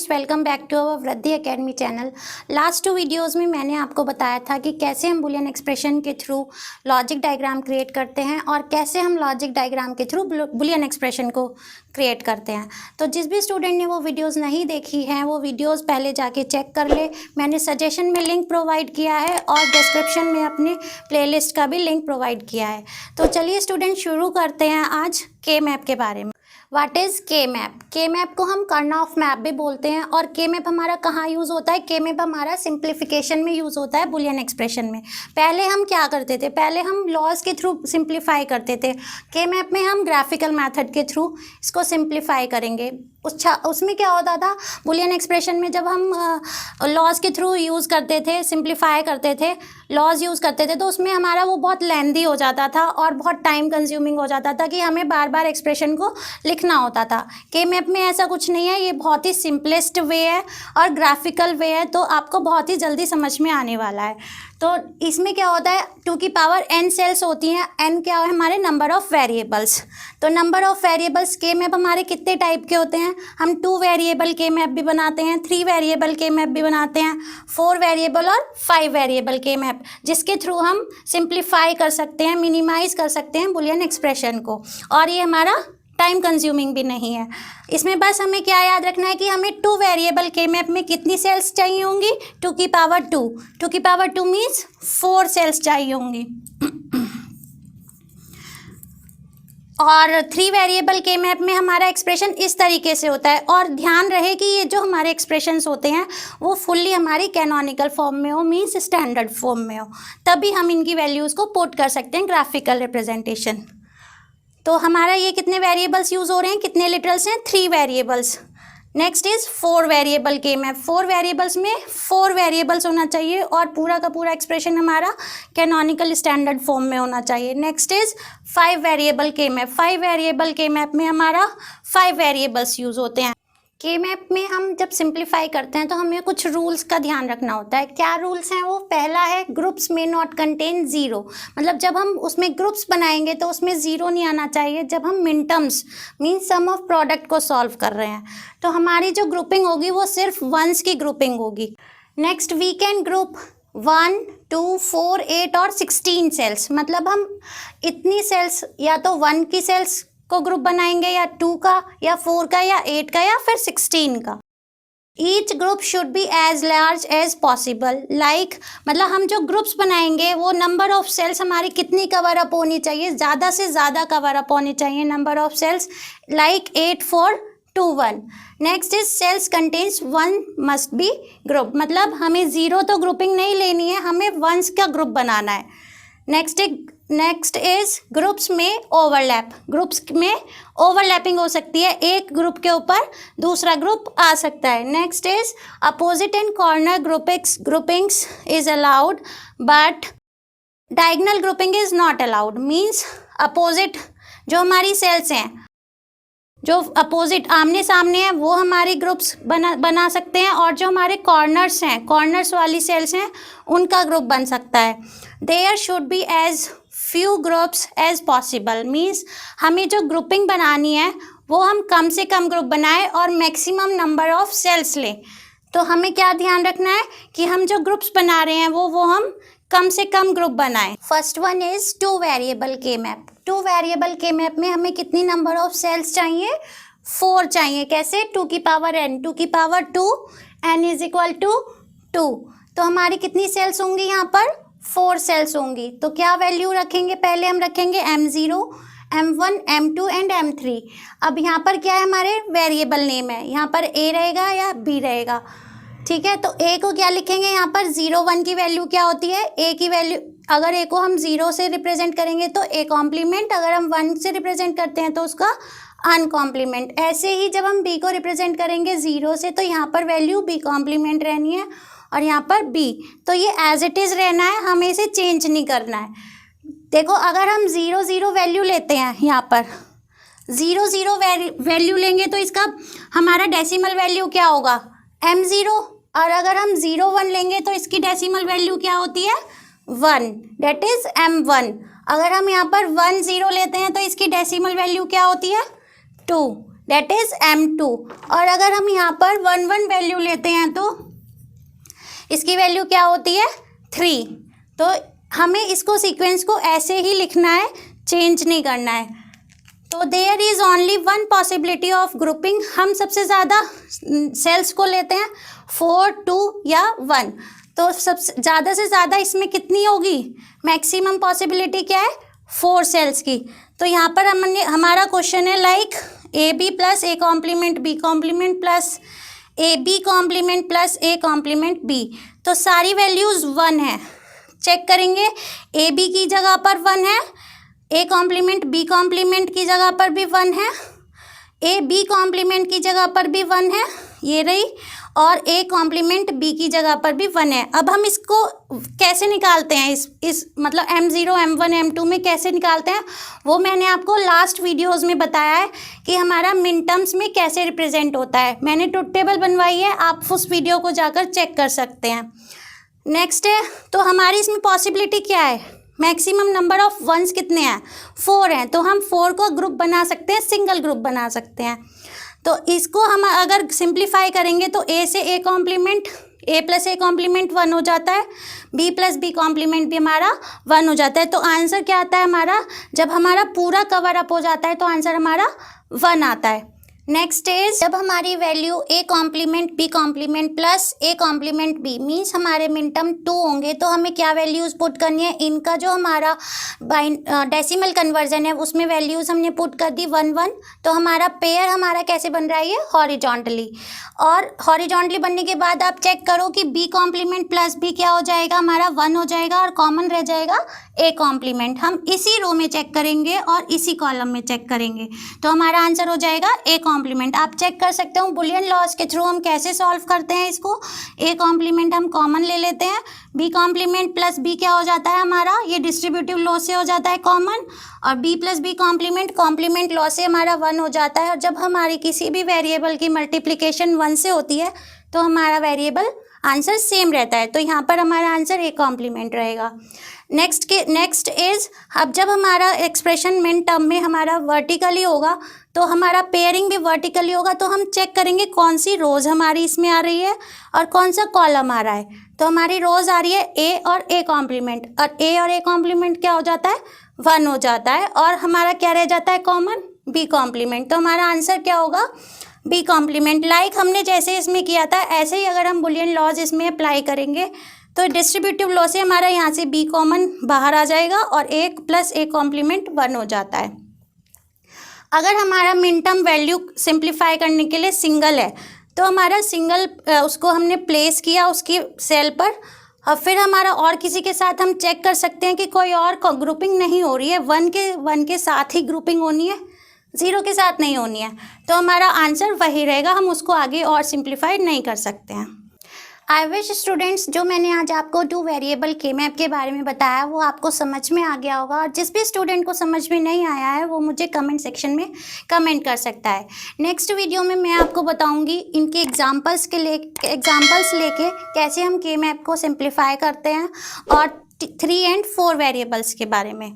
Students, welcome back to our Vriddhi academy channel. Last 2 videos में मैंने आपको बताया था कि कैसे हम बुलियन एक्सप्रेशन के थ्रू लॉजिक डायग्राम क्रिएट करते हैं और कैसे हम लॉजिक डायग्राम के थ्रू बुलियन एक्सप्रेशन को क्रिएट करते हैं। तो जिस भी स्टूडेंट ने वो वीडियोस नहीं देखी हैं वो वीडियोस पहले जाके चेक कर ले। मैंने सजेशन में लिंक प्रोवाइड किया है और डिस्क्रिप्शन में अपने प्लेलिस्ट का भी लिंक प्रोवाइड किया है। तो चलिए स्टूडेंट, शुरू करते हैं आज के मैप के बारे में। व्हाट इज़ के मैप? के मैप को हम कर्नौफ मैप भी बोलते हैं। और के मैप हमारा कहाँ यूज़ होता है? के मैप हमारा सिंप्लीफिकेशन में यूज़ होता है, बुलियन एक्सप्रेशन में। पहले हम क्या करते थे? पहले हम लॉज के थ्रू सिंप्लीफाई करते थे। के मैप में हम ग्राफिकल मेथड के थ्रू इसको सिंप्लीफाई करेंगे। उसमें क्या होता था? बुलियन एक्सप्रेशन में जब हम लॉज के थ्रू यूज़ करते थे, सिंप्लीफाई करते थे, लॉज यूज़ करते थे, तो उसमें हमारा वो बहुत लेंदी हो जाता था और बहुत टाइम कंज्यूमिंग हो जाता था कि हमें बार बार एक्सप्रेशन को लिखना होता था। के मैप में ऐसा कुछ नहीं है, ये बहुत ही सिंपलेस्ट वे है और ग्राफिकल वे है, तो आपको बहुत ही जल्दी समझ में आने वाला है। तो इसमें क्या होता है? 2 की पावर n सेल्स होती हैं। n क्या है? हमारे नंबर ऑफ़ वेरिएबल्स। तो नंबर ऑफ़ वेरिएबल्स के मैप हमारे कितने टाइप के होते हैं? हम 2 वेरिएबल के मैप भी बनाते हैं, 3 वेरिएबल के मैप भी बनाते हैं, 4 वेरिएबल और 5 वेरिएबल के मैप, जिसके थ्रू हम सिंप्लीफाई कर सकते हैं, मिनिमाइज़ कर सकते हैं बुलियन एक्सप्रेशन को। और ये हमारा टाइम कंज्यूमिंग भी नहीं है। इसमें बस हमें क्या याद रखना है कि हमें 2 वेरिएबल के मैप में कितनी सेल्स चाहिए होंगी? 2 की पावर 2। 2 की पावर 2 मीन्स 4 सेल्स चाहिए होंगी। और 3 वेरिएबल के मैप में हमारा एक्सप्रेशन इस तरीके से होता है। और ध्यान रहे कि ये जो हमारे एक्सप्रेशंस होते हैं वो फुल्ली हमारी कैनोनिकल फॉर्म में हो, मीन्स स्टैंडर्ड फॉर्म में हो, तभी हम इनकी वैल्यूज़ को पुट कर सकते हैं ग्राफिकल रिप्रेजेंटेशन। तो हमारा ये कितने वेरिएबल्स यूज़ हो रहे हैं, कितने लिटरल्स हैं? 3 वेरिएबल्स। नेक्स्ट इज़ 4 वेरिएबल के मैप। 4 वेरिएबल्स में 4 वेरिएबल्स होना चाहिए और पूरा का पूरा एक्सप्रेशन हमारा कैनोनिकल स्टैंडर्ड फॉर्म में होना चाहिए। नेक्स्ट इज़ 5 वेरिएबल के मैप। 5 वेरिएबल के मैप में हमारा 5 वेरिएबल्स यूज़ होते हैं। के मैप में हम जब सिंप्लीफाई करते हैं तो हमें कुछ रूल्स का ध्यान रखना होता है। क्या रूल्स हैं वो? पहला है ग्रुप्स में नॉट कंटेन ज़ीरो। मतलब जब हम उसमें ग्रुप्स बनाएंगे तो उसमें ज़ीरो नहीं आना चाहिए जब हम minterms means sum of product को सॉल्व कर रहे हैं। तो हमारी जो ग्रुपिंग होगी वो सिर्फ वंस की ग्रुपिंग होगी। नेक्स्ट, वी कैन ग्रुप 1, 2, 4, 8 और 16 सेल्स। मतलब हम इतनी सेल्स या तो 1 की सेल्स को ग्रुप बनाएंगे या 2 का या 4 का या 8 का या फिर 16 का। Each group should be as large as possible. Like मतलब हम जो ग्रुप्स बनाएंगे वो नंबर ऑफ सेल्स हमारी कितनी कवर अप होनी चाहिए? ज़्यादा से ज़्यादा कवर अप होनी चाहिए number of cells, like 8, 4, 2, 1। Next is cells contains 1 must be group. मतलब हमें 0 तो ग्रुपिंग नहीं लेनी है, हमें 1s का ग्रुप बनाना है। नेक्स्ट इज ग्रुप्स में ओवरलैप। ग्रुप्स में ओवरलैपिंग हो सकती है, एक ग्रुप के ऊपर दूसरा ग्रुप आ सकता है। Next is opposite and corner groupings is allowed but diagonal grouping is not allowed. Means opposite जो हमारी सेल्स हैं, जो अपोजिट आमने सामने हैं, वो हमारे ग्रुप्स बना सकते हैं और जो हमारे कॉर्नर्स हैं, कॉर्नर्स वाली सेल्स हैं, उनका ग्रुप बन सकता है। There should be as few groups as possible. Means हमें जो ग्रुपिंग बनानी है वो हम कम से कम ग्रुप बनाएं और मैक्सिमम नंबर ऑफ सेल्स लें। तो हमें क्या ध्यान रखना है कि हम जो ग्रुप्स बना रहे हैं वो हम कम से कम ग्रुप बनाएं। फर्स्ट वन इज 2 वेरिएबल के मैप। 2 वेरिएबल के मैप में हमें कितनी नंबर ऑफ सेल्स चाहिए? 4 चाहिए। कैसे? 2 की पावर n, 2 की power 2, n is equal to 2। तो हमारी कितनी सेल्स होंगी यहाँ पर? 4 सेल्स होंगी। तो क्या वैल्यू रखेंगे? पहले हम रखेंगे m0, m1, m2 and m3। अब यहाँ पर क्या है? हमारे वेरिएबल नेम है, यहाँ पर a रहेगा या b रहेगा। ठीक है, तो a को क्या लिखेंगे? यहाँ पर 0, 1 की वैल्यू क्या होती है? a की वैल्यू, अगर a को हम 0 से रिप्रेजेंट करेंगे तो a कॉम्प्लीमेंट, अगर हम 1 से रिप्रेजेंट करते हैं तो उसका अनकॉम्प्लीमेंट। ऐसे ही जब हम b को रिप्रेजेंट करेंगे 0 से तो यहाँ पर वैल्यू b कॉम्प्लीमेंट रहनी है और यहाँ पर b। तो ये एज इट इज़ रहना है, हमें इसे चेंज नहीं करना है। देखो, अगर हम 0, 0 वैल्यू लेते हैं, यहाँ पर 0, 0 वैल्यू लेंगे तो इसका हमारा डेसिमल वैल्यू क्या होगा? m0। और अगर हम 0, 1 लेंगे तो इसकी डेसिमल वैल्यू क्या होती है? 1, डेट इज़ m1। अगर हम यहाँ पर 1, 0 लेते हैं तो इसकी डेसिमल वैल्यू क्या होती है? 2, दैट इज M2। और अगर हम यहाँ पर 1 1 वैल्यू लेते हैं तो इसकी वैल्यू क्या होती है 3। तो हमें इसको सीक्वेंस को ऐसे ही लिखना है, चेंज नहीं करना है। तो there is only one possibility of grouping. हम सबसे ज़्यादा सेल्स को लेते हैं 4 2 या 1। तो सबसे ज़्यादा से ज़्यादा इसमें कितनी होगी, मैक्सिमम पॉसिबिलिटी क्या है 4 सेल्स की। तो यहाँ पर हमारा क्वेश्चन है like AB plus A complement B complement plus AB complement plus A complement B। तो सारी वैल्यूज़ 1 है। चेक करेंगे AB की जगह पर 1 है, A कॉम्प्लीमेंट B कॉम्प्लीमेंट की जगह पर भी 1 है, AB कॉम्प्लीमेंट की जगह पर भी 1 है, ये रही, और A कॉम्प्लीमेंट B की जगह पर भी 1 है। अब हम इसको कैसे निकालते हैं, इस मतलब M0 M1 M2 में कैसे निकालते हैं वो मैंने आपको लास्ट वीडियोस में बताया है कि हमारा मिन टर्म्स में कैसे रिप्रेजेंट होता है। मैंने ट्रुथ टेबल बनवाई है, आप उस वीडियो को जाकर चेक कर सकते हैं। नेक्स्ट है, तो हमारी इसमें पॉसिबिलिटी क्या है, मैक्सिमम नंबर ऑफ वंस कितने हैं 4 हैं। तो हम 4 को ग्रुप बना सकते हैं, सिंगल ग्रुप बना सकते हैं। तो इसको हम अगर सिंप्लीफाई करेंगे तो A से A complement A plus A complement 1 हो जाता है, B प्लस B कॉम्प्लीमेंट भी हमारा 1 हो जाता है। तो आंसर क्या आता है हमारा, जब हमारा पूरा कवर अप हो जाता है तो आंसर हमारा 1 आता है। नेक्स्ट इज जब हमारी value A complement B complement plus A complement B means हमारे मिन टर्म 2 होंगे, तो हमें क्या वैल्यूज़ पुट करनी है, इनका जो हमारा डेसिमल कन्वर्जन है उसमें वैल्यूज़ हमने पुट कर दी 1 1। तो हमारा पेयर हमारा कैसे बन रहा है, ये हॉरिजॉन्टली। और हॉरिजॉन्टली बनने के बाद आप चेक करो कि B कॉम्प्लीमेंट प्लस B क्या हो जाएगा, हमारा 1 हो जाएगा और कॉमन रह जाएगा A कॉम्प्लीमेंट। हम इसी रो में चेक करेंगे और इसी कॉलम में चेक करेंगे, तो हमारा आंसर हो जाएगा A कॉम्प्लीमेंट। आप चेक कर सकते हो बुलियन लॉज के थ्रू हम कैसे सॉल्व करते हैं इसको। A कॉम्प्लीमेंट हम कॉमन ले लेते हैं, B कॉम्प्लीमेंट प्लस B क्या हो जाता है हमारा, ये डिस्ट्रीब्यूटिव लॉ से हो जाता है कॉमन, और B plus B complement law से हमारा 1 हो जाता है। और जब हमारी किसी भी वेरिएबल की मल्टीप्लिकेशन 1 से होती है तो हमारा वेरिएबल आंसर सेम रहता है, तो यहाँ पर हमारा आंसर A कॉम्प्लीमेंट रहेगा। नेक्स्ट इज, अब जब हमारा एक्सप्रेशन मिन टर्म में हमारा वर्टिकली होगा तो हमारा पेयरिंग भी वर्टिकली होगा, तो हम चेक करेंगे कौन सी रोज़ हमारी इसमें आ रही है और कौन सा कॉलम आ रहा है। तो हमारी रोज़ आ रही है A और A कॉम्प्लीमेंट, और A और A कॉम्प्लीमेंट क्या हो जाता है 1 हो जाता है, और हमारा क्या रह जाता है कॉमन B कॉम्प्लीमेंट। तो हमारा आंसर क्या होगा B कॉम्प्लीमेंट। लाइक हमने जैसे इसमें किया था ऐसे ही अगर हम बुलियन लॉज इसमें अप्लाई करेंगे तो डिस्ट्रीब्यूटिव लॉ से हमारा यहाँ से B कॉमन बाहर आ जाएगा और A प्लस A कॉम्प्लीमेंट 1 हो जाता है। अगर हमारा मिन टर्म वैल्यू सिंप्लीफाई करने के लिए सिंगल है तो हमारा सिंगल उसको हमने प्लेस किया उसकी सेल पर, और फिर हमारा और किसी के साथ हम चेक कर सकते हैं कि कोई और ग्रुपिंग नहीं हो रही है, 1 के साथ ही ग्रुपिंग होनी है, 0 के साथ नहीं होनी है, तो हमारा आंसर वही रहेगा, हम उसको आगे और सिंप्लीफाई नहीं कर सकते हैं। आई विश स्टूडेंट्स, जो मैंने आज आपको 2 वेरिएबल के मैप के बारे में बताया वो आपको समझ में आ गया होगा, और जिस भी स्टूडेंट को समझ में नहीं आया है वो मुझे कमेंट सेक्शन में कमेंट कर सकता है। नेक्स्ट वीडियो में मैं आपको बताऊंगी इनके एग्जांपल्स लेके कैसे हम के मैप को सिंप्लीफाई करते हैं, और 3 और 4 वेरिएबल्स के बारे में।